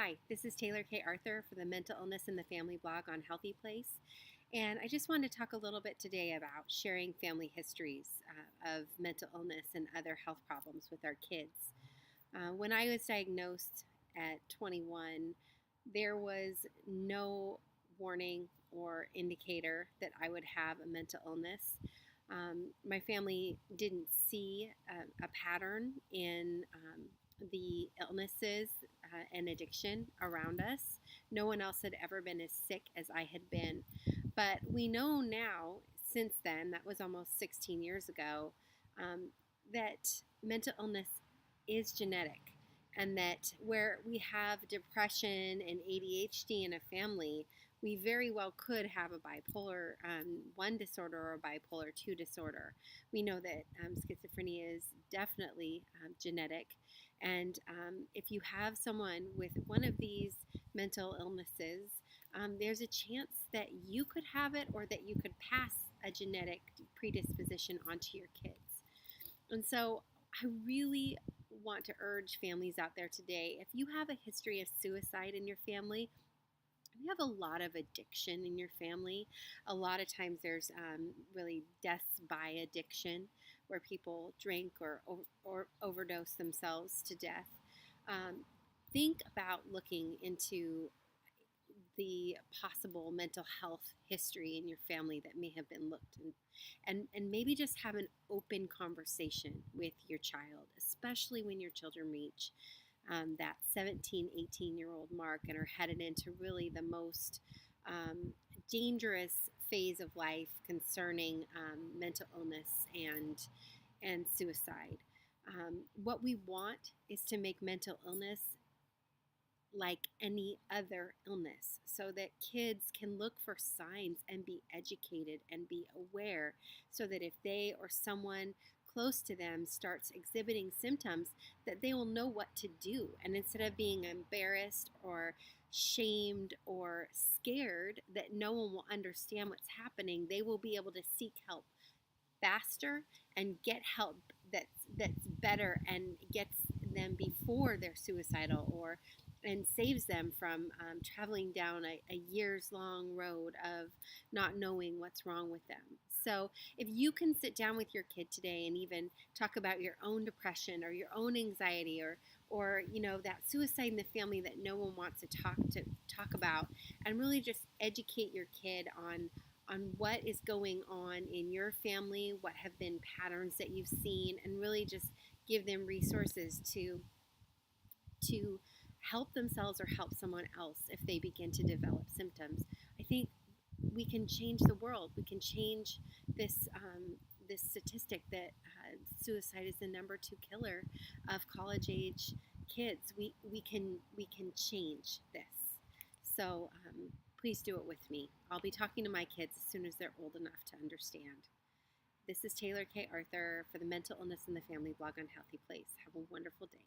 Hi, this is Taylor K. Arthur for the Mental Illness in the Family blog on Healthy Place. And I just wanted to talk a little bit today about sharing family histories of mental illness and other health problems with our kids. When I was diagnosed at 21, there was no warning or indicator that I would have a mental illness. My family didn't see a pattern in the illnesses and addiction around us. No one else had ever been as sick as I had been. But we know now, since then, that was almost 16 years ago, that mental illness is genetic. And that where we have depression and ADHD in a family, we very well could have a bipolar 1 disorder or a bipolar 2 disorder. We know that schizophrenia is definitely genetic. And if you have someone with one of these mental illnesses, there's a chance that you could have it or that you could pass a genetic predisposition onto your kids. And so I really want to urge families out there today, if you have a history of suicide in your family, you have a lot of addiction in your family. A lot of times there's really deaths by addiction where people drink or overdose themselves to death. Think about looking into the possible mental health history in your family that may have been looked and maybe just have an open conversation with your child, especially when your children reach that 17, 18-year-old mark and are headed into really the most dangerous phase of life concerning mental illness and suicide. What we want is to make mental illness like any other illness so that kids can look for signs and be educated and be aware, so that if they or someone close to them starts exhibiting symptoms, that they will know what to do. And instead of being embarrassed or shamed or scared that no one will understand what's happening, they will be able to seek help faster and get help that's better and gets them before they're suicidal, or and saves them from traveling down a years long road of not knowing what's wrong with them. So if you can sit down with your kid today and even talk about your own depression or your own anxiety, or that suicide in the family that no one wants to talk about, and really just educate your kid on what is going on in your family, what have been patterns that you've seen, and really just give them resources to help themselves or help someone else if they begin to develop symptoms. I think we can change the world. We can change this statistic that suicide is the #2 killer of college age kids. We can change this. So please do it with me. I'll be talking to my kids as soon as they're old enough to understand. This is Taylor K. Arthur for the Mental Illness in the Family blog on Healthy Place. Have a wonderful day.